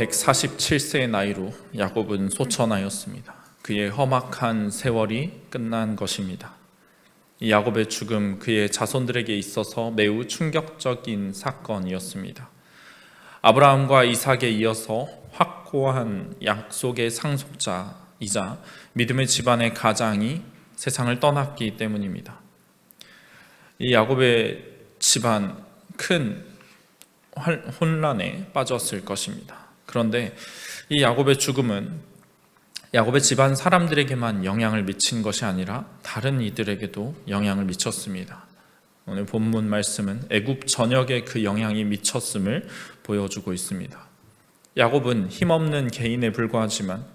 147세의 나이로 야곱은 소천하였습니다. 그의 험악한 세월이 끝난 것입니다. 이 야곱의 죽음 그의 자손들에게 있어서 매우 충격적인 사건이었습니다. 아브라함과 이삭에 이어서 확고한 약속의 상속자이자 믿음의 집안의 가장이 세상을 떠났기 때문입니다. 이 야곱의 집안 큰 혼란에 빠졌을 것입니다. 그런데 이 야곱의 죽음은 야곱의 집안 사람들에게만 영향을 미친 것이 아니라 다른 이들에게도 영향을 미쳤습니다. 오늘 본문 말씀은 애굽 전역에 그 영향이 미쳤음을 보여주고 있습니다. 야곱은 힘없는 개인에 불과하지만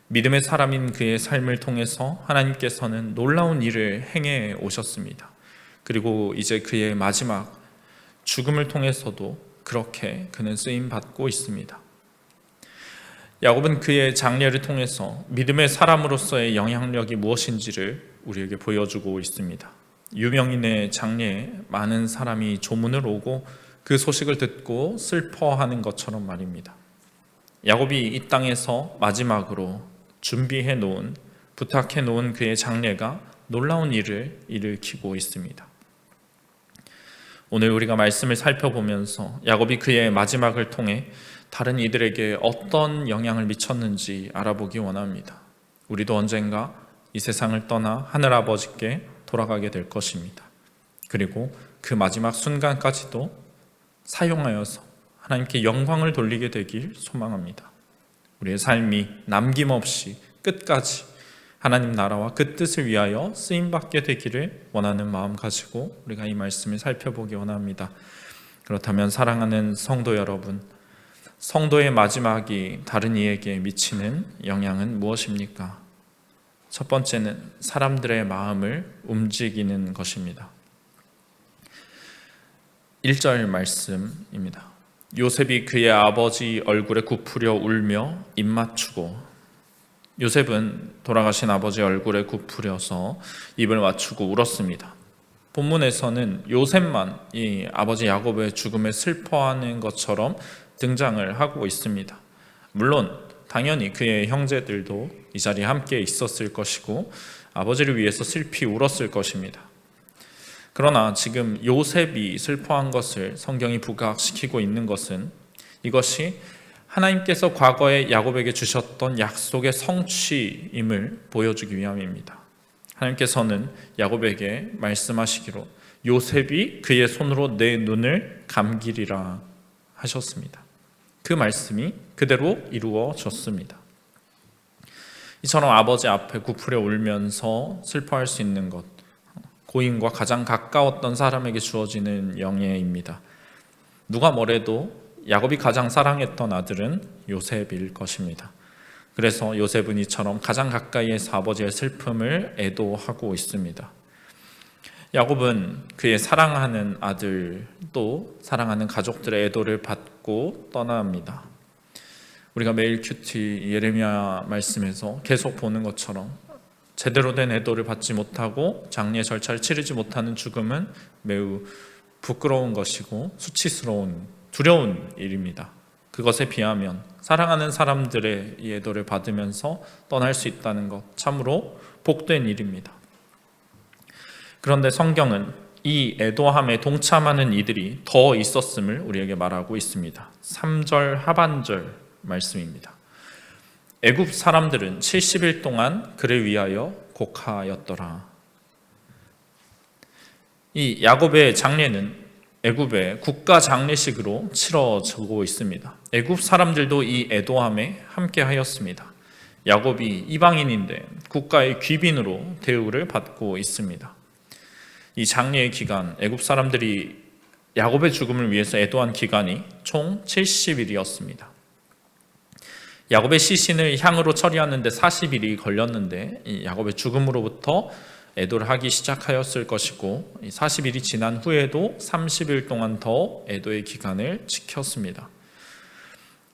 믿음의 사람인 그의 삶을 통해서 하나님께서는 놀라운 일을 행해 오셨습니다. 그리고 이제 그의 마지막 죽음을 통해서도 그렇게 그는 쓰임받고 있습니다. 야곱은 그의 장례를 통해서 믿음의 사람으로서의 영향력이 무엇인지를 우리에게 보여주고 있습니다. 유명인의 장례에 많은 사람이 조문을 오고 그 소식을 듣고 슬퍼하는 것처럼 말입니다. 야곱이 이 땅에서 마지막으로 준비해 놓은, 부탁해 놓은 그의 장례가 놀라운 일을 일으키고 있습니다. 오늘 우리가 말씀을 살펴보면서 야곱이 그의 마지막을 통해 다른 이들에게 어떤 영향을 미쳤는지 알아보기 원합니다. 우리도 언젠가 이 세상을 떠나 하늘아버지께 돌아가게 될 것입니다. 그리고 그 마지막 순간까지도 사용하여서 하나님께 영광을 돌리게 되길 소망합니다. 우리의 삶이 남김없이 끝까지 하나님 나라와 그 뜻을 위하여 쓰임받게 되기를 원하는 마음 가지고 우리가 이 말씀을 살펴보기 원합니다. 그렇다면 사랑하는 성도 여러분, 성도의 마지막이 다른 이에게 미치는 영향은 무엇입니까? 첫 번째는 사람들의 마음을 움직이는 것입니다. 1절 말씀입니다. 요셉이 그의 아버지 얼굴에 굽으려 울며 입 맞추고, 요셉은 돌아가신 아버지 얼굴에 굽으려서 입을 맞추고 울었습니다. 본문에서는 요셉만 이 아버지 야곱의 죽음에 슬퍼하는 것처럼 등장을 하고 있습니다. 물론 당연히 그의 형제들도 이 자리에 함께 있었을 것이고 아버지를 위해서 슬피 울었을 것입니다. 그러나 지금 요셉이 슬퍼한 것을 성경이 부각시키고 있는 것은 이것이 하나님께서 과거에 야곱에게 주셨던 약속의 성취임을 보여주기 위함입니다. 하나님께서는 야곱에게 말씀하시기로 요셉이 그의 손으로 내 눈을 감기리라 하셨습니다. 그 말씀이 그대로 이루어졌습니다. 이처럼 아버지 앞에 굽으려 울면서 슬퍼할 수 있는 것, 고인과 가장 가까웠던 사람에게 주어지는 영예입니다. 누가 뭐래도 야곱이 가장 사랑했던 아들은 요셉일 것입니다. 그래서 요셉은 이처럼 가장 가까이에서 아버지의 슬픔을 애도하고 있습니다. 야곱은 그의 사랑하는 아들 또 사랑하는 가족들의 애도를 받고 떠납니다. 우리가 매일 큐티 예레미야 말씀에서 계속 보는 것처럼 제대로 된 애도를 받지 못하고 장례 절차를 치르지 못하는 죽음은 매우 부끄러운 것이고 수치스러운 두려운 일입니다. 그것에 비하면 사랑하는 사람들의 이 애도를 받으면서 떠날 수 있다는 것, 참으로 복된 일입니다. 그런데 성경은 이 애도함에 동참하는 이들이 더 있었음을 우리에게 말하고 있습니다. 3절 하반절 말씀입니다. 애굽 사람들은 70일 동안 그를 위하여 곡하였더라. 이 야곱의 장례는 애굽의 국가 장례식으로 치러지고 있습니다. 애굽 사람들도 이 애도함에 함께 하였습니다. 야곱이 이방인인데 국가의 귀빈으로 대우를 받고 있습니다. 이 장례의 기간, 애굽 사람들이 야곱의 죽음을 위해서 애도한 기간이 총 70일이었습니다. 야곱의 시신을 향으로 처리하는데 40일이 걸렸는데 이 야곱의 죽음으로부터 애도를 하기 시작하였을 것이고 40일이 지난 후에도 30일 동안 더 애도의 기간을 지켰습니다.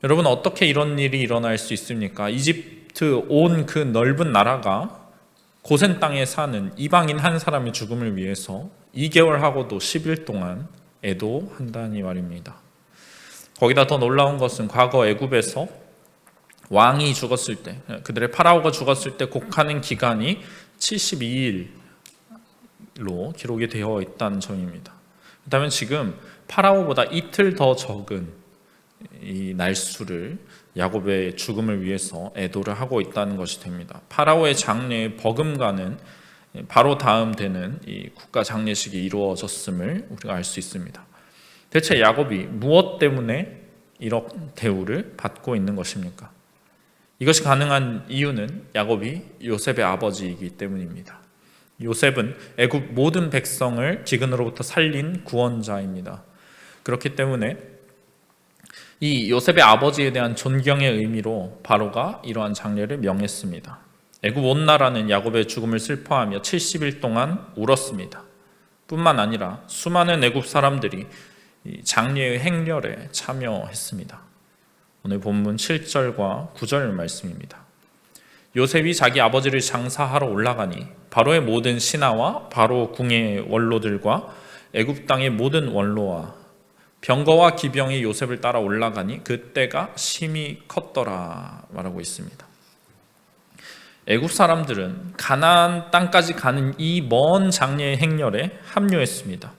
여러분, 어떻게 이런 일이 일어날 수 있습니까? 이집트 온 그 넓은 나라가 고센 땅에 사는 이방인 한 사람의 죽음을 위해서 2개월 하고도 10일 동안 애도한다니 말입니다. 거기다 더 놀라운 것은 과거 애굽에서 왕이 죽었을 때, 그들의 파라오가 죽었을 때 곡하는 기간이 72일로 기록이 되어 있다는 점입니다. 그렇다면 지금 파라오보다 이틀 더 적은 이 날수를 야곱의 죽음을 위해서 애도를 하고 있다는 것이 됩니다. 파라오의 장례에 버금가는 바로 다음 되는 이 국가 장례식이 이루어졌음을 우리가 알 수 있습니다. 대체 야곱이 무엇 때문에 이런 대우를 받고 있는 것입니까? 이것이 가능한 이유는 야곱이 요셉의 아버지이기 때문입니다. 요셉은 애굽 모든 백성을 기근으로부터 살린 구원자입니다. 그렇기 때문에 이 요셉의 아버지에 대한 존경의 의미로 바로가 이러한 장례를 명했습니다. 애굽 온 나라는 야곱의 죽음을 슬퍼하며 70일 동안 울었습니다. 뿐만 아니라 수많은 애굽 사람들이 장례의 행렬에 참여했습니다. 오늘 본문 7절과 9절 말씀입니다. 요셉이 자기 아버지를 장사하러 올라가니 바로의 모든 신하와 바로 궁의 원로들과 애굽 땅의 모든 원로와 병거와 기병이 요셉을 따라 올라가니 그때가 심히 컸더라 말하고 있습니다. 애굽 사람들은 가나안 땅까지 가는 이 먼 장례의 행렬에 합류했습니다.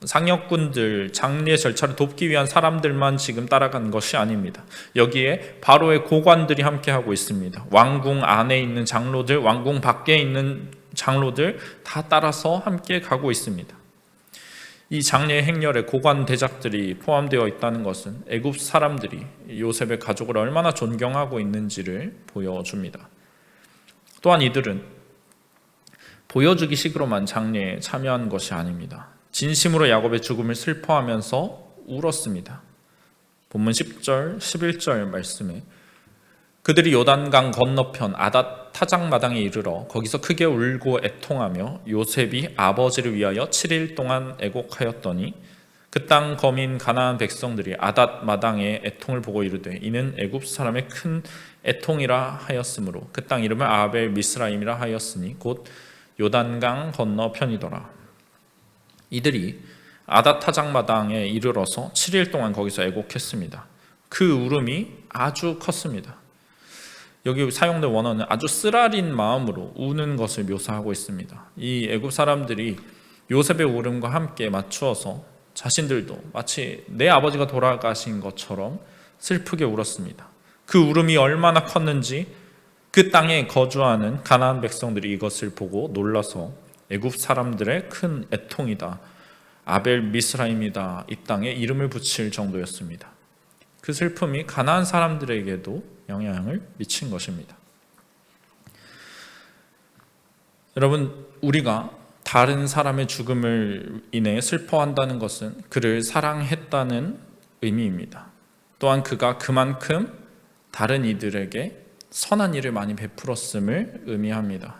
상역군들, 장례 절차를 돕기 위한 사람들만 지금 따라간 것이 아닙니다. 여기에 바로의 고관들이 함께하고 있습니다. 왕궁 안에 있는 장로들, 왕궁 밖에 있는 장로들 다 따라서 함께 가고 있습니다. 이 장례 행렬에 고관 대작들이 포함되어 있다는 것은 애굽 사람들이 요셉의 가족을 얼마나 존경하고 있는지를 보여줍니다. 또한 이들은 보여주기식으로만 장례에 참여한 것이 아닙니다. 진심으로 야곱의 죽음을 슬퍼하면서 울었습니다. 본문 10절, 11절 말씀에 그들이 요단강 건너편 아닷 타작마당에 이르러 거기서 크게 울고 애통하며 요셉이 아버지를 위하여 7일 동안 애곡하였더니 그 땅 거민 가나안 백성들이 아닷 마당의 애통을 보고 이르되 이는 애굽 사람의 큰 애통이라 하였으므로 그 땅 이름을 아벨 미스라임이라 하였으니 곧 요단강 건너편이더라. 이들이 아닷 타작마당에 이르러서 7일 동안 거기서 애곡했습니다. 그 울음이 아주 컸습니다. 여기 사용된 원어는 아주 쓰라린 마음으로 우는 것을 묘사하고 있습니다. 이 애굽 사람들이 요셉의 울음과 함께 맞추어서 자신들도 마치 내 아버지가 돌아가신 것처럼 슬프게 울었습니다. 그 울음이 얼마나 컸는지 그 땅에 거주하는 가나안 백성들이 이것을 보고 놀라서 애굽 사람들의 큰 애통이다, 아벨 미스라임이다, 이 땅에 이름을 붙일 정도였습니다. 그 슬픔이 가나안 사람들에게도 영향을 미친 것입니다. 여러분, 우리가 다른 사람의 죽음을 인해 슬퍼한다는 것은 그를 사랑했다는 의미입니다. 또한 그가 그만큼 다른 이들에게 선한 일을 많이 베풀었음을 의미합니다.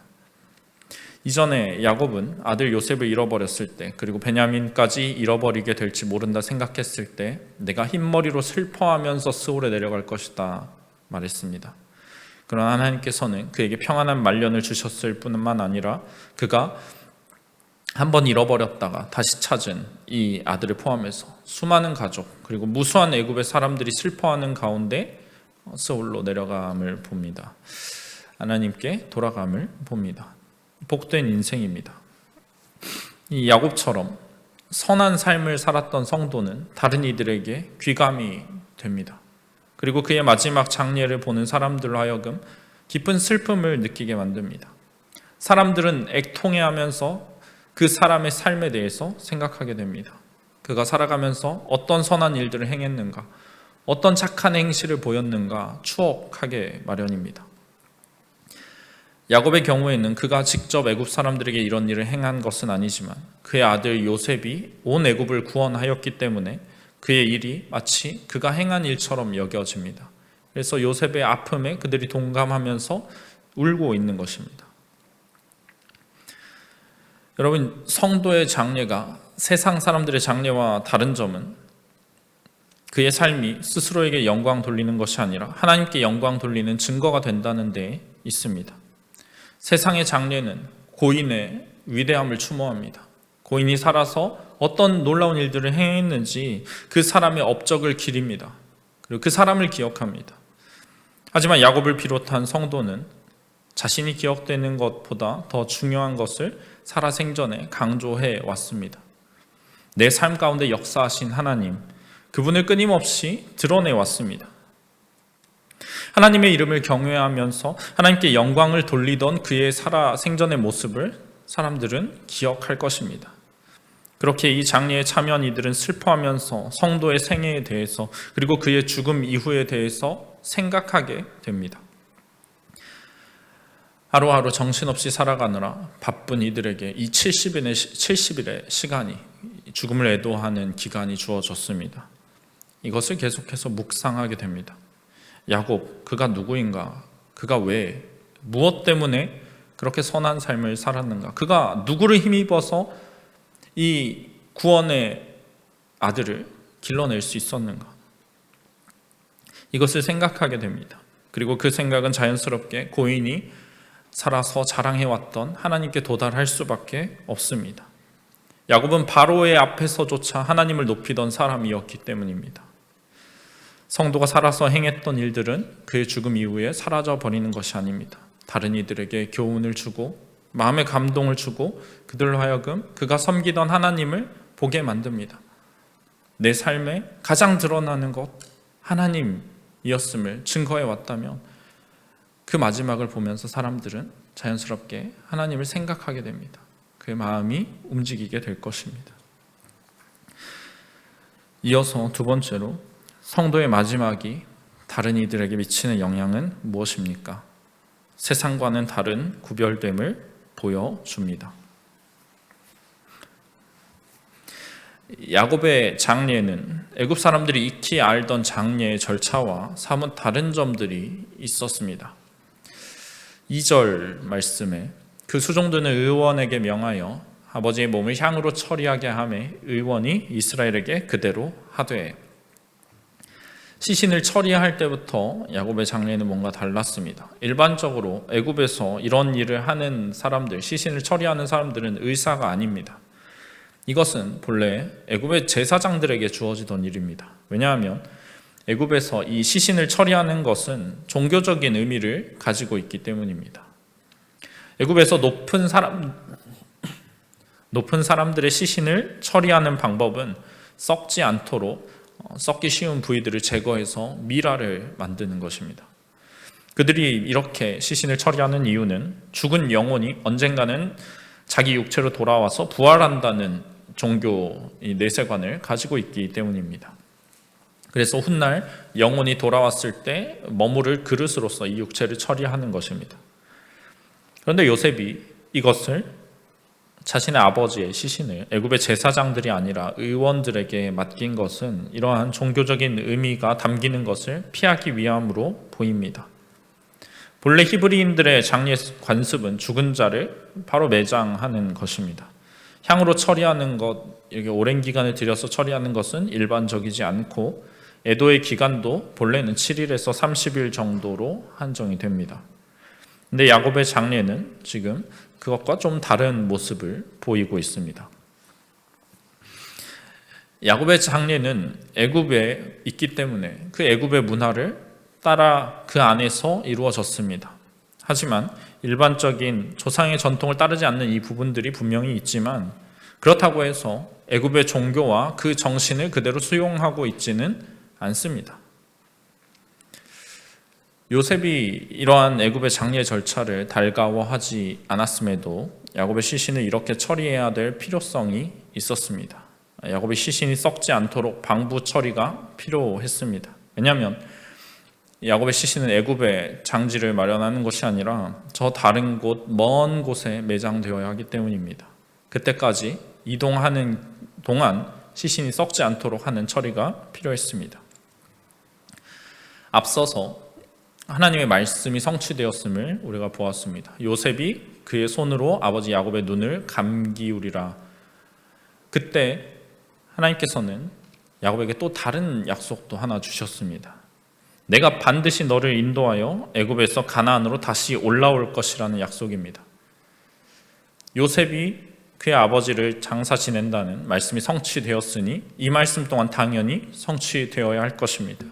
이전에 야곱은 아들 요셉을 잃어버렸을 때, 그리고 베냐민까지 잃어버리게 될지 모른다 생각했을 때 내가 흰머리로 슬퍼하면서 스올에 내려갈 것이다 말했습니다. 그러나 하나님께서는 그에게 평안한 말년을 주셨을 뿐만 아니라 그가 한번 잃어버렸다가 다시 찾은 이 아들을 포함해서 수많은 가족, 그리고 무수한 애굽의 사람들이 슬퍼하는 가운데 스올로 내려감을 봅니다. 하나님께 돌아감을 봅니다. 복된 인생입니다. 이 야곱처럼 선한 삶을 살았던 성도는 다른 이들에게 귀감이 됩니다. 그리고 그의 마지막 장례를 보는 사람들로 하여금 깊은 슬픔을 느끼게 만듭니다. 사람들은 애통해하면서 그 사람의 삶에 대해서 생각하게 됩니다. 그가 살아가면서 어떤 선한 일들을 행했는가, 어떤 착한 행실을 보였는가 추억하게 마련입니다. 야곱의 경우에는 그가 직접 애굽 사람들에게 이런 일을 행한 것은 아니지만 그의 아들 요셉이 온 애굽을 구원하였기 때문에 그의 일이 마치 그가 행한 일처럼 여겨집니다. 그래서 요셉의 아픔에 그들이 동감하면서 울고 있는 것입니다. 여러분, 성도의 장례가 세상 사람들의 장례와 다른 점은 그의 삶이 스스로에게 영광 돌리는 것이 아니라 하나님께 영광 돌리는 증거가 된다는 데 있습니다. 세상의 장례는 고인의 위대함을 추모합니다. 고인이 살아서 어떤 놀라운 일들을 행했는지 그 사람의 업적을 기립니다. 그리고 그 사람을 기억합니다. 하지만 야곱을 비롯한 성도는 자신이 기억되는 것보다 더 중요한 것을 살아생전에 강조해 왔습니다. 내 삶 가운데 역사하신 하나님, 그분을 끊임없이 드러내 왔습니다. 하나님의 이름을 경외하면서 하나님께 영광을 돌리던 그의 살아생전의 모습을 사람들은 기억할 것입니다. 그렇게 이 장례에 참여한 이들은 슬퍼하면서 성도의 생애에 대해서 그리고 그의 죽음 이후에 대해서 생각하게 됩니다. 하루하루 정신없이 살아가느라 바쁜 이들에게 이 70일의 시간이 죽음을 애도하는 기간이 주어졌습니다. 이것을 계속해서 묵상하게 됩니다. 야곱, 그가 누구인가? 그가 왜, 무엇 때문에 그렇게 선한 삶을 살았는가? 그가 누구를 힘입어서 이 구원의 아들을 길러낼 수 있었는가? 이것을 생각하게 됩니다. 그리고 그 생각은 자연스럽게 고인이 살아서 자랑해왔던 하나님께 도달할 수밖에 없습니다. 야곱은 바로의 앞에서조차 하나님을 높이던 사람이었기 때문입니다. 성도가 살아서 행했던 일들은 그의 죽음 이후에 사라져 버리는 것이 아닙니다. 다른 이들에게 교훈을 주고 마음의 감동을 주고 그들로 하여금 그가 섬기던 하나님을 보게 만듭니다. 내 삶에 가장 드러나는 것 하나님이었음을 증거해 왔다면 그 마지막을 보면서 사람들은 자연스럽게 하나님을 생각하게 됩니다. 그의 마음이 움직이게 될 것입니다. 이어서 두 번째로 성도의 마지막이 다른 이들에게 미치는 영향은 무엇입니까? 세상과는 다른 구별됨을 보여줍니다. 야곱의 장례는 애굽 사람들이 익히 알던 장례의 절차와 사뭇 다른 점들이 있었습니다. 2절 말씀에 그 수종들은 의원에게 명하여 아버지의 몸을 향으로 처리하게 하매 의원이 이스라엘에게 그대로 하되. 시신을 처리할 때부터 야곱의 장례는 뭔가 달랐습니다. 일반적으로 애굽에서 이런 일을 하는 사람들, 시신을 처리하는 사람들은 의사가 아닙니다. 이것은 본래 애굽의 제사장들에게 주어지던 일입니다. 왜냐하면 애굽에서 이 시신을 처리하는 것은 종교적인 의미를 가지고 있기 때문입니다. 애굽에서 높은 사람들의 시신을 처리하는 방법은 썩지 않도록 썩기 쉬운 부위들을 제거해서 미라를 만드는 것입니다. 그들이 이렇게 시신을 처리하는 이유는 죽은 영혼이 언젠가는 자기 육체로 돌아와서 부활한다는 종교의 내세관을 가지고 있기 때문입니다. 그래서 훗날 영혼이 돌아왔을 때 머무를 그릇으로서 이 육체를 처리하는 것입니다. 그런데 요셉이 이것을 자신의 아버지의 시신을 애굽의 제사장들이 아니라 의원들에게 맡긴 것은 이러한 종교적인 의미가 담기는 것을 피하기 위함으로 보입니다. 본래 히브리인들의 장례 관습은 죽은 자를 바로 매장하는 것입니다. 향으로 처리하는 것, 이렇게 오랜 기간을 들여서 처리하는 것은 일반적이지 않고 애도의 기간도 본래는 7일에서 30일 정도로 한정이 됩니다. 근데 야곱의 장례는 지금 그것과 좀 다른 모습을 보이고 있습니다. 야곱의 장례는 애굽에 있기 때문에 그 애굽의 문화를 따라 그 안에서 이루어졌습니다. 하지만 일반적인 조상의 전통을 따르지 않는 이 부분들이 분명히 있지만 그렇다고 해서 애굽의 종교와 그 정신을 그대로 수용하고 있지는 않습니다. 요셉이 이러한 애굽의 장례 절차를 달가워하지 않았음에도 야곱의 시신을 이렇게 처리해야 될 필요성이 있었습니다. 야곱의 시신이 썩지 않도록 방부 처리가 필요했습니다. 왜냐하면 야곱의 시신은 애굽에 장지를 마련하는 것이 아니라 저 다른 곳, 먼 곳에 매장되어야 하기 때문입니다. 그때까지 이동하는 동안 시신이 썩지 않도록 하는 처리가 필요했습니다. 앞서서 하나님의 말씀이 성취되었음을 우리가 보았습니다. 요셉이 그의 손으로 아버지 야곱의 눈을 감기우리라. 그때 하나님께서는 야곱에게 또 다른 약속도 하나 주셨습니다. 내가 반드시 너를 인도하여 애굽에서 가나안으로 다시 올라올 것이라는 약속입니다. 요셉이 그의 아버지를 장사 지낸다는 말씀이 성취되었으니 이 말씀 또한 당연히 성취되어야 할 것입니다.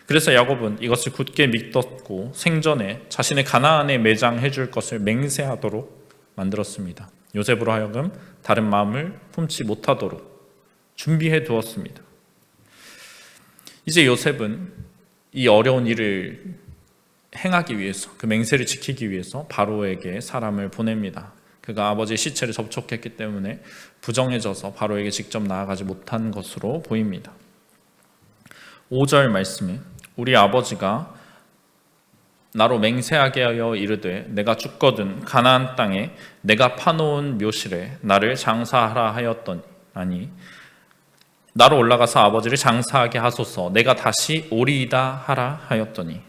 그래서 야곱은 이것을 굳게 믿었고 생전에 자신의 가나안에 매장해 줄 것을 맹세하도록 만들었습니다. 요셉으로 하여금 다른 마음을 품지 못하도록 준비해 두었습니다. 이제 요셉은 이 어려운 일을 행하기 위해서, 그 맹세를 지키기 위해서 바로에게 사람을 보냅니다. 그가 아버지의 시체를 접촉했기 때문에 부정해져서 바로에게 직접 나아가지 못한 것으로 보입니다. 5절 말씀에 우리 아버지가 나로 맹세하게 하여 이르되 내가 죽거든 가나안 땅에 내가 파놓은 묘실에 나를 장사하라 하였더니 나로 올라가서 아버지를 장사하게 하소서 내가 다시 오리이다 하라 하였더니.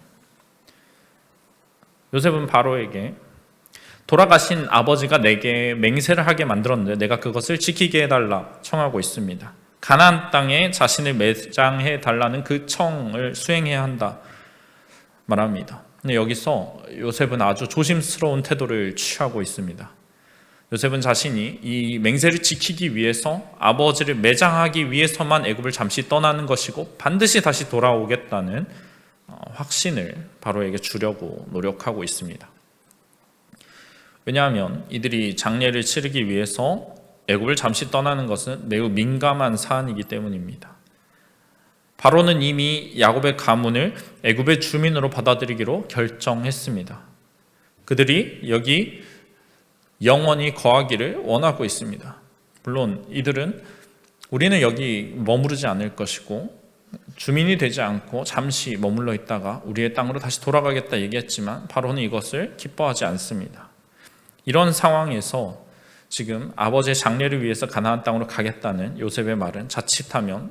요셉은 바로에게 돌아가신 아버지가 내게 맹세를 하게 만들었는데 내가 그것을 지키게 해달라 청하고 있습니다. 가나안 땅에 자신을 매장해 달라는 그 청을 수행해야 한다 말합니다. 근데 여기서 요셉은 아주 조심스러운 태도를 취하고 있습니다. 요셉은 자신이 이 맹세를 지키기 위해서 아버지를 매장하기 위해서만 애굽을 잠시 떠나는 것이고 반드시 다시 돌아오겠다는 확신을 바로에게 주려고 노력하고 있습니다. 왜냐하면 이들이 장례를 치르기 위해서 애굽을 잠시 떠나는 것은 매우 민감한 사안이기 때문입니다. 바로는 이미 야곱의 가문을 애굽의 주민으로 받아들이기로 결정했습니다. 그들이 여기 영원히 거하기를 원하고 있습니다. 물론 이들은 우리는 여기 머무르지 않을 것이고 주민이 되지 않고 잠시 머물러 있다가 우리의 땅으로 다시 돌아가겠다 얘기했지만 바로는 이것을 기뻐하지 않습니다. 이런 상황에서 지금 아버지의 장례를 위해서 가나안 땅으로 가겠다는 요셉의 말은 자칫하면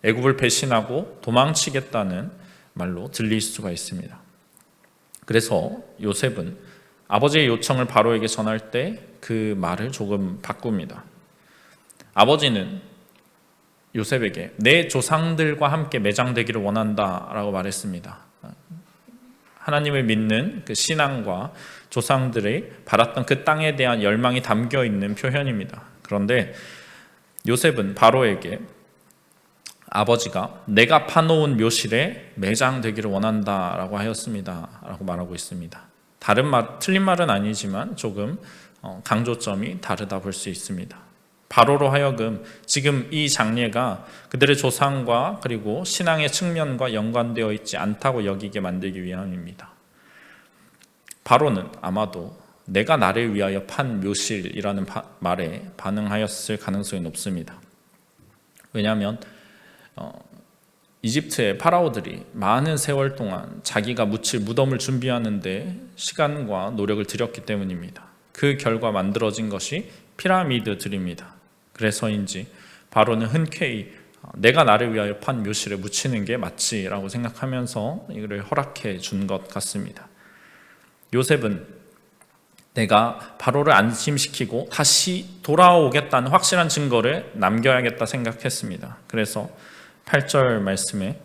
애굽을 배신하고 도망치겠다는 말로 들릴 수가 있습니다. 그래서 요셉은 아버지의 요청을 바로에게 전할 때 그 말을 조금 바꿉니다. 아버지는 요셉에게 내 조상들과 함께 매장되기를 원한다라고 말했습니다. 하나님을 믿는 그 신앙과 조상들이 바랐던 그 땅에 대한 열망이 담겨 있는 표현입니다. 그런데 요셉은 바로에게 아버지가 내가 파놓은 묘실에 매장되기를 원한다라고 하였습니다 라고 말하고 있습니다. 틀린 말은 아니지만 조금 강조점이 다르다 볼 수 있습니다. 바로로 하여금 지금 이 장례가 그들의 조상과 그리고 신앙의 측면과 연관되어 있지 않다고 여기게 만들기 위함입니다. 바로는 아마도 내가 나를 위하여 판 묘실이라는 말에 반응하였을 가능성이 높습니다. 왜냐하면 이집트의 파라오들이 많은 세월 동안 자기가 묻힐 무덤을 준비하는데 시간과 노력을 들였기 때문입니다. 그 결과 만들어진 것이 피라미드들입니다. 그래서인지 바로는 흔쾌히 내가 나를 위하여 판 묘실에 묻히는 게 맞지라고 생각하면서 이를 허락해 준 것 같습니다. 요셉은 내가 바로를 안심시키고 다시 돌아오겠다는 확실한 증거를 남겨야겠다 생각했습니다. 그래서 8절 말씀에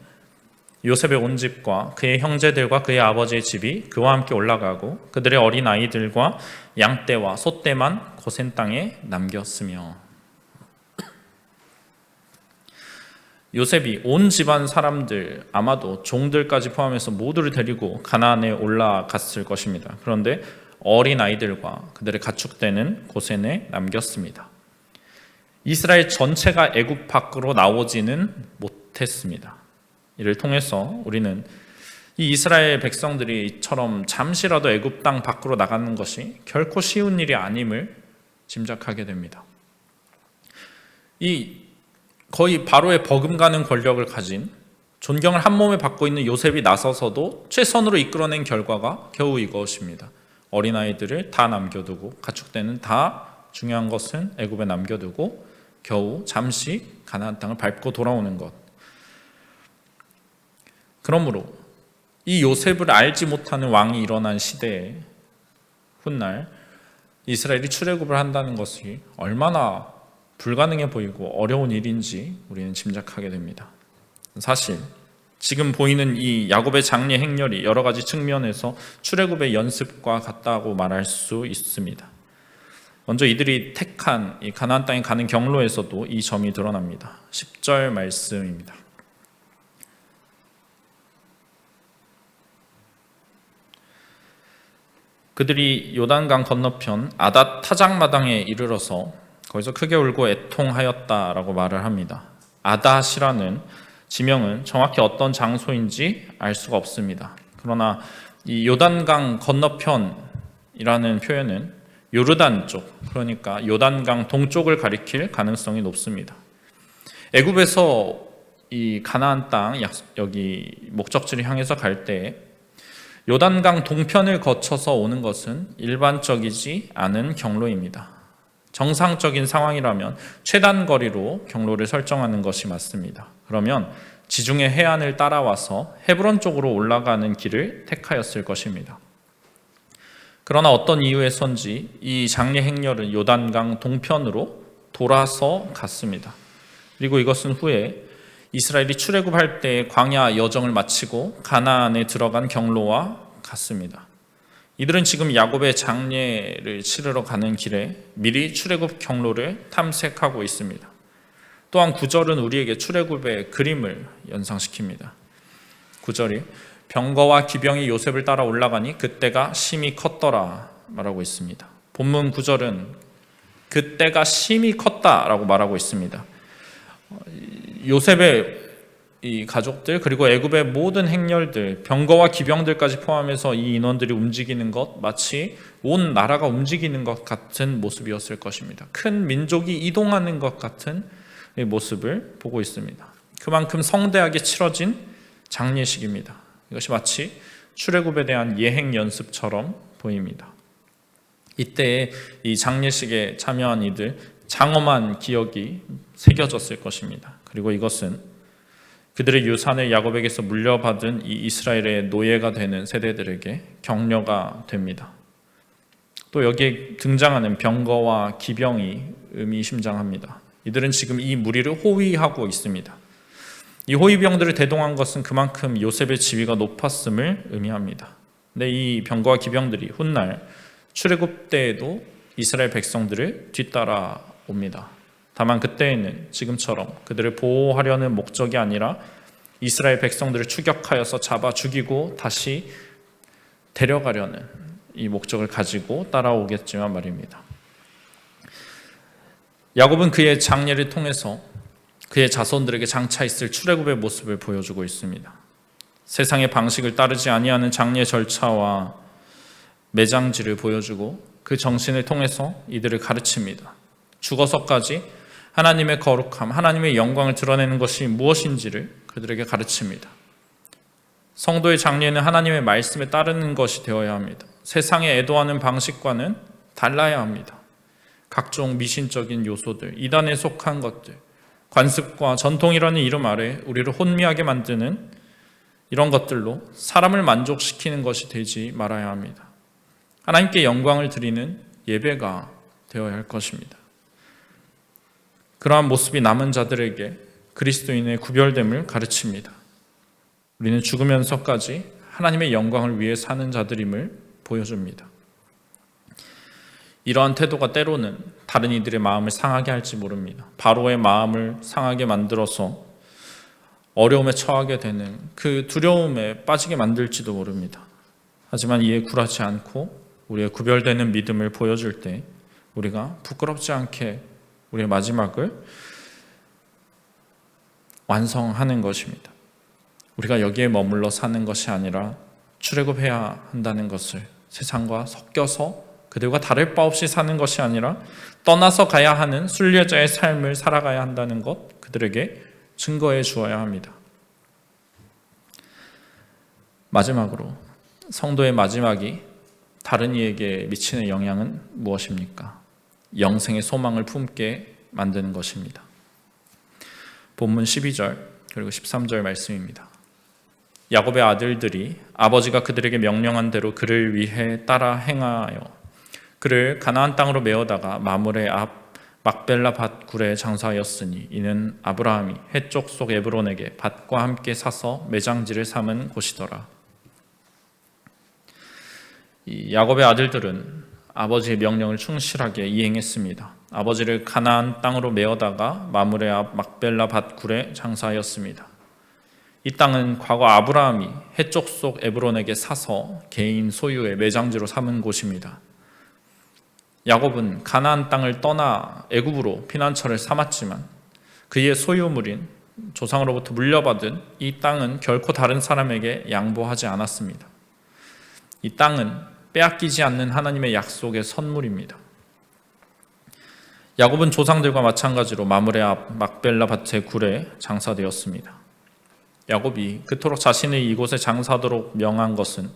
요셉의 온 집과 그의 형제들과 그의 아버지의 집이 그와 함께 올라가고 그들의 어린 아이들과 양떼와 소떼만 고센 땅에 남겼으며. 요셉이 온 집안 사람들, 아마도 종들까지 포함해서 모두를 데리고 가나안에 올라갔을 것입니다. 그런데 어린 아이들과 그들의 가축대는 고센에 남겼습니다. 이스라엘 전체가 애굽 밖으로 나오지는 못했습니다. 이를 통해서 우리는 이 이스라엘 백성들이 이처럼 잠시라도 애굽 땅 밖으로 나가는 것이 결코 쉬운 일이 아님을 짐작하게 됩니다. 이 거의 바로의 버금가는 권력을 가진 존경을 한 몸에 받고 있는 요셉이 나서서도 최선으로 이끌어낸 결과가 겨우 이것입니다. 어린아이들을 다 남겨두고 가축대는 다 중요한 것은 애굽에 남겨두고 겨우 잠시 가나안 땅을 밟고 돌아오는 것. 그러므로 이 요셉을 알지 못하는 왕이 일어난 시대에 훗날 이스라엘이 출애굽을 한다는 것이 얼마나 불가능해 보이고 어려운 일인지 우리는 짐작하게 됩니다. 사실 지금 보이는 이 야곱의 장례 행렬이 여러 가지 측면에서 출애굽의 연습과 같다고 말할 수 있습니다. 먼저 이들이 택한 이 가나안 땅에 가는 경로에서도 이 점이 드러납니다. 10절 말씀입니다. 그들이 요단강 건너편 아닷 타작마당에 이르러서 거기서 크게 울고 애통하였다라고 말을 합니다. 아닷이라는 지명은 정확히 어떤 장소인지 알 수가 없습니다. 그러나 이 요단강 건너편이라는 표현은 요르단 쪽, 그러니까 요단강 동쪽을 가리킬 가능성이 높습니다. 애굽에서 이 가나안 땅 여기 목적지를 향해서 갈 때 요단강 동편을 거쳐서 오는 것은 일반적이지 않은 경로입니다. 정상적인 상황이라면 최단 거리로 경로를 설정하는 것이 맞습니다. 그러면 지중해 해안을 따라와서 헤브론 쪽으로 올라가는 길을 택하였을 것입니다. 그러나 어떤 이유에선지 이 장례 행렬은 요단강 동편으로 돌아서 갔습니다. 그리고 이것은 후에 이스라엘이 출애굽할 때 광야 여정을 마치고 가나안에 들어간 경로와 같습니다. 이들은 지금 야곱의 장례를 치르러 가는 길에 미리 출애굽 경로를 탐색하고 있습니다. 또한 9절은 우리에게 출애굽의 그림을 연상시킵니다. 9절이 병거와 기병이 요셉을 따라 올라가니 그때가 심히 컸더라 말하고 있습니다. 본문 9절은 그때가 심히 컸다라고 말하고 있습니다. 요셉의 이 가족들 그리고 애굽의 모든 행렬들, 병거와 기병들까지 포함해서 이 인원들이 움직이는 것 마치 온 나라가 움직이는 것 같은 모습이었을 것입니다. 큰 민족이 이동하는 것 같은 모습을 보고 있습니다. 그만큼 성대하게 치러진 장례식입니다. 이것이 마치 출애굽에 대한 예행 연습처럼 보입니다. 이때 이 장례식에 참여한 이들 장엄한 기억이 새겨졌을 것입니다. 그리고 이것은 그들의 유산을 야곱에게서 물려받은 이 이스라엘의 노예가 되는 세대들에게 격려가 됩니다. 또 여기에 등장하는 병거와 기병이 의미심장합니다. 이들은 지금 이 무리를 호위하고 있습니다. 이 호위병들을 대동한 것은 그만큼 요셉의 지위가 높았음을 의미합니다. 근데 이 병거와 기병들이 훗날 출애굽 때에도 이스라엘 백성들을 뒤따라옵니다. 다만 그때에는 지금처럼 그들을 보호하려는 목적이 아니라 이스라엘 백성들을 추격하여서 잡아 죽이고 다시 데려가려는 이 목적을 가지고 따라오겠지만 말입니다. 야곱은 그의 장례를 통해서 그의 자손들에게 장차 있을 출애굽의 모습을 보여주고 있습니다. 세상의 방식을 따르지 아니하는 장례 절차와 매장지를 보여주고 그 정신을 통해서 이들을 가르칩니다. 죽어서까지 하나님의 거룩함, 하나님의 영광을 드러내는 것이 무엇인지를 그들에게 가르칩니다. 성도의 장례는 하나님의 말씀에 따르는 것이 되어야 합니다. 세상에 애도하는 방식과는 달라야 합니다. 각종 미신적인 요소들, 이단에 속한 것들, 관습과 전통이라는 이름 아래 우리를 혼미하게 만드는 이런 것들로 사람을 만족시키는 것이 되지 말아야 합니다. 하나님께 영광을 드리는 예배가 되어야 할 것입니다. 그러한 모습이 남은 자들에게 그리스도인의 구별됨을 가르칩니다. 우리는 죽으면서까지 하나님의 영광을 위해 사는 자들임을 보여줍니다. 이러한 태도가 때로는 다른 이들의 마음을 상하게 할지 모릅니다. 바로의 마음을 상하게 만들어서 어려움에 처하게 되는 그 두려움에 빠지게 만들지도 모릅니다. 하지만 이에 굴하지 않고 우리의 구별되는 믿음을 보여줄 때 우리가 부끄럽지 않게 우리의 마지막을 완성하는 것입니다. 우리가 여기에 머물러 사는 것이 아니라 출애굽해야 한다는 것을, 세상과 섞여서 그들과 다를 바 없이 사는 것이 아니라 떠나서 가야 하는 순례자의 삶을 살아가야 한다는 것, 그들에게 증거해 주어야 합니다. 마지막으로 성도의 마지막이 다른 이에게 미치는 영향은 무엇입니까? 영생의 소망을 품게 만드는 것입니다. 본문 12절 그리고 13절 말씀입니다. 야곱의 아들들이 아버지가 그들에게 명령한 대로 그를 위해 따라 행하여 그를 가나안 땅으로 메어다가 마므레 앞 막벨라 밭 굴에 장사하였으니 이는 아브라함이 해쪽 속 에브론에게 밭과 함께 사서 매장지를 삼은 곳이더라. 이 야곱의 아들들은 아버지의 명령을 충실하게 이행했습니다. 아버지를 가나안 땅으로 메어다가 마므레 앞 막벨라 밭 굴에 장사하였습니다. 이 땅은 과거 아브라함이 해쪽 속 에브론에게 사서 개인 소유의 매장지로 삼은 곳입니다. 야곱은 가나안 땅을 떠나 애굽으로 피난처를 삼았지만 그의 소유물인 조상으로부터 물려받은 이 땅은 결코 다른 사람에게 양보하지 않았습니다. 이 땅은 빼앗기지 않는 하나님의 약속의 선물입니다. 야곱은 조상들과 마찬가지로 마므레 앞 막벨라 밭의 굴에 장사되었습니다. 야곱이 그토록 자신을 이곳에 장사하도록 명한 것은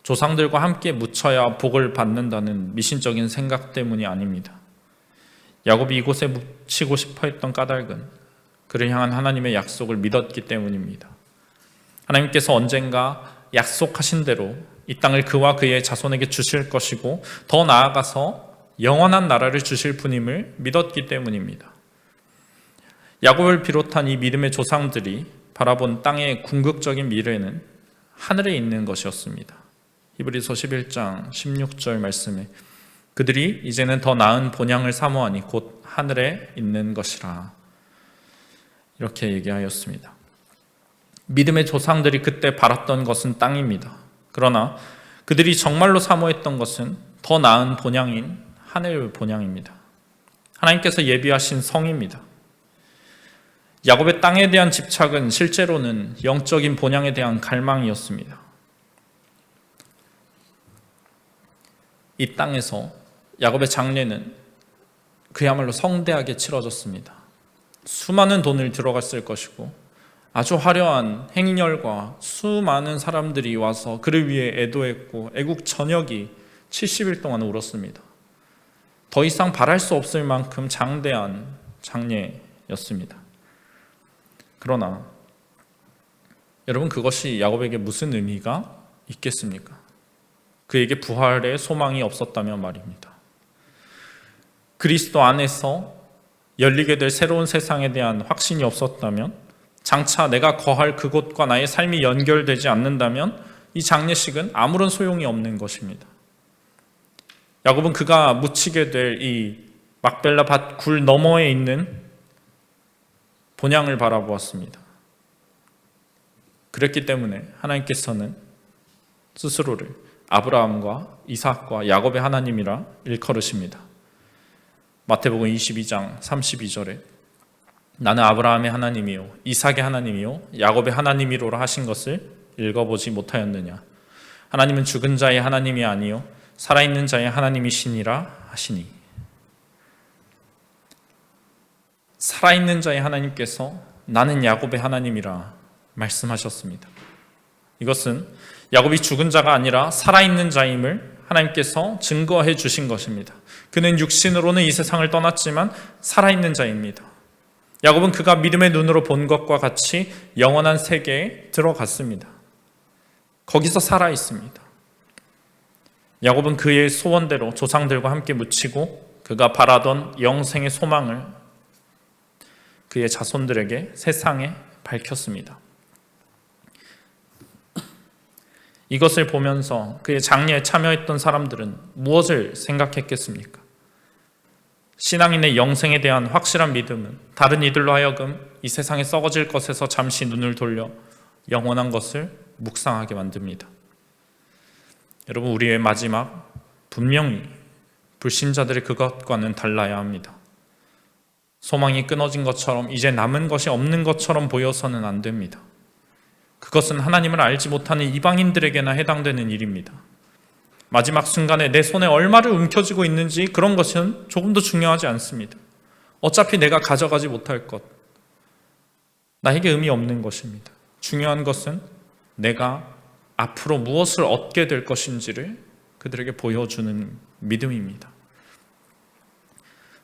조상들과 함께 묻혀야 복을 받는다는 미신적인 생각 때문이 아닙니다. 야곱이 이곳에 묻히고 싶어 했던 까닭은 그를 향한 하나님의 약속을 믿었기 때문입니다. 하나님께서 언젠가 약속하신 대로 이 땅을 그와 그의 자손에게 주실 것이고 더 나아가서 영원한 나라를 주실 분임을 믿었기 때문입니다. 야곱을 비롯한 이 믿음의 조상들이 바라본 땅의 궁극적인 미래는 하늘에 있는 것이었습니다. 히브리서 11장 16절 말씀에 그들이 이제는 더 나은 본향을 사모하니 곧 하늘에 있는 것이라 이렇게 얘기하였습니다. 믿음의 조상들이 그때 바랐던 것은 땅입니다. 그러나 그들이 정말로 사모했던 것은 더 나은 본향인 하늘 본향입니다. 하나님께서 예비하신 성입니다. 야곱의 땅에 대한 집착은 실제로는 영적인 본향에 대한 갈망이었습니다. 이 땅에서 야곱의 장례는 그야말로 성대하게 치러졌습니다. 수많은 돈을 들어갔을 것이고 아주 화려한 행렬과 수많은 사람들이 와서 그를 위해 애도했고 애국 전역이 70일 동안 울었습니다. 더 이상 바랄 수 없을 만큼 장대한 장례였습니다. 그러나 여러분, 그것이 야곱에게 무슨 의미가 있겠습니까? 그에게 부활의 소망이 없었다면 말입니다. 그리스도 안에서 열리게 될 새로운 세상에 대한 확신이 없었다면, 장차 내가 거할 그곳과 나의 삶이 연결되지 않는다면 이 장례식은 아무런 소용이 없는 것입니다. 야곱은 그가 묻히게 될 이 막벨라 밭 굴 너머에 있는 본향을 바라보았습니다. 그랬기 때문에 하나님께서는 스스로를 아브라함과 이삭과 야곱의 하나님이라 일컬으십니다. 마태복음 22장 32절에 나는 아브라함의 하나님이요 이삭의 하나님이요 야곱의 하나님이로라 하신 것을 읽어보지 못하였느냐. 하나님은 죽은 자의 하나님이 아니요 살아있는 자의 하나님이시니라 하시니. 살아있는 자의 하나님께서 나는 야곱의 하나님이라 말씀하셨습니다. 이것은 야곱이 죽은 자가 아니라 살아있는 자임을 하나님께서 증거해 주신 것입니다. 그는 육신으로는 이 세상을 떠났지만 살아있는 자입니다. 야곱은 그가 믿음의 눈으로 본 것과 같이 영원한 세계에 들어갔습니다. 거기서 살아 있습니다. 야곱은 그의 소원대로 조상들과 함께 묻히고 그가 바라던 영생의 소망을 그의 자손들에게 세상에 밝혔습니다. 이것을 보면서 그의 장례에 참여했던 사람들은 무엇을 생각했겠습니까? 신앙인의 영생에 대한 확실한 믿음은 다른 이들로 하여금 이 세상에 썩어질 것에서 잠시 눈을 돌려 영원한 것을 묵상하게 만듭니다. 여러분, 우리의 마지막 분명히 불신자들의 그것과는 달라야 합니다. 소망이 끊어진 것처럼 이제 남은 것이 없는 것처럼 보여서는 안 됩니다. 그것은 하나님을 알지 못하는 이방인들에게나 해당되는 일입니다. 마지막 순간에 내 손에 얼마를 움켜쥐고 있는지 그런 것은 조금도 중요하지 않습니다. 어차피 내가 가져가지 못할 것, 나에게 의미 없는 것입니다. 중요한 것은 내가 앞으로 무엇을 얻게 될 것인지를 그들에게 보여주는 믿음입니다.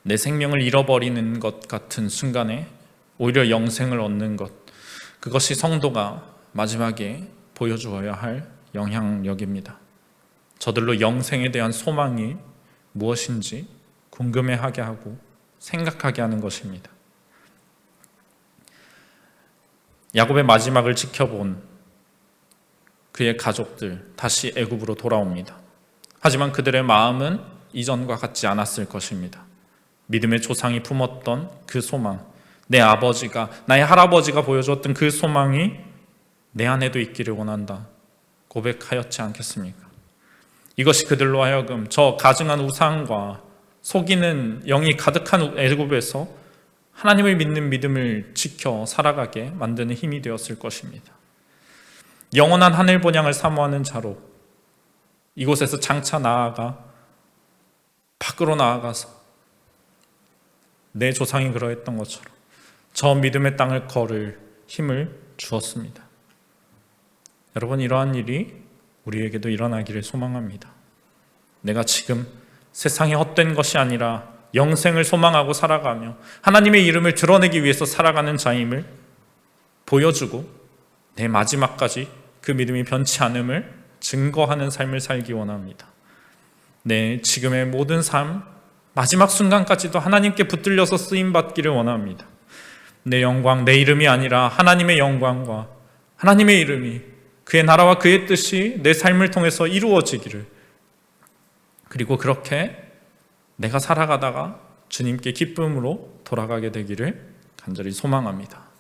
내 생명을 잃어버리는 것 같은 순간에 오히려 영생을 얻는 것, 그것이 성도가 마지막에 보여주어야 할 영향력입니다. 저들로 영생에 대한 소망이 무엇인지 궁금해하게 하고 생각하게 하는 것입니다. 야곱의 마지막을 지켜본 그의 가족들 다시 애굽으로 돌아옵니다. 하지만 그들의 마음은 이전과 같지 않았을 것입니다. 믿음의 조상이 품었던 그 소망, 내 아버지가, 나의 할아버지가 보여줬던 그 소망이 내 안에도 있기를 원한다 고백하였지 않겠습니까? 이것이 그들로 하여금 저 가증한 우상과 속이는 영이 가득한 애굽에서 하나님을 믿는 믿음을 지켜 살아가게 만드는 힘이 되었을 것입니다. 영원한 하늘 본향을 사모하는 자로 이곳에서 장차 나아가 밖으로 나아가서 내 조상이 그러했던 것처럼 저 믿음의 땅을 걸을 힘을 주었습니다. 여러분, 이러한 일이 우리에게도 일어나기를 소망합니다. 내가 지금 세상에 헛된 것이 아니라 영생을 소망하고 살아가며 하나님의 이름을 드러내기 위해서 살아가는 자임을 보여주고 내 마지막까지 그 믿음이 변치 않음을 증거하는 삶을 살기 원합니다. 내 지금의 모든 삶, 마지막 순간까지도 하나님께 붙들려서 쓰임받기를 원합니다. 내 영광, 내 이름이 아니라 하나님의 영광과 하나님의 이름이, 그의 나라와 그의 뜻이 내 삶을 통해서 이루어지기를, 그리고 그렇게 내가 살아가다가 주님께 기쁨으로 돌아가게 되기를 간절히 소망합니다.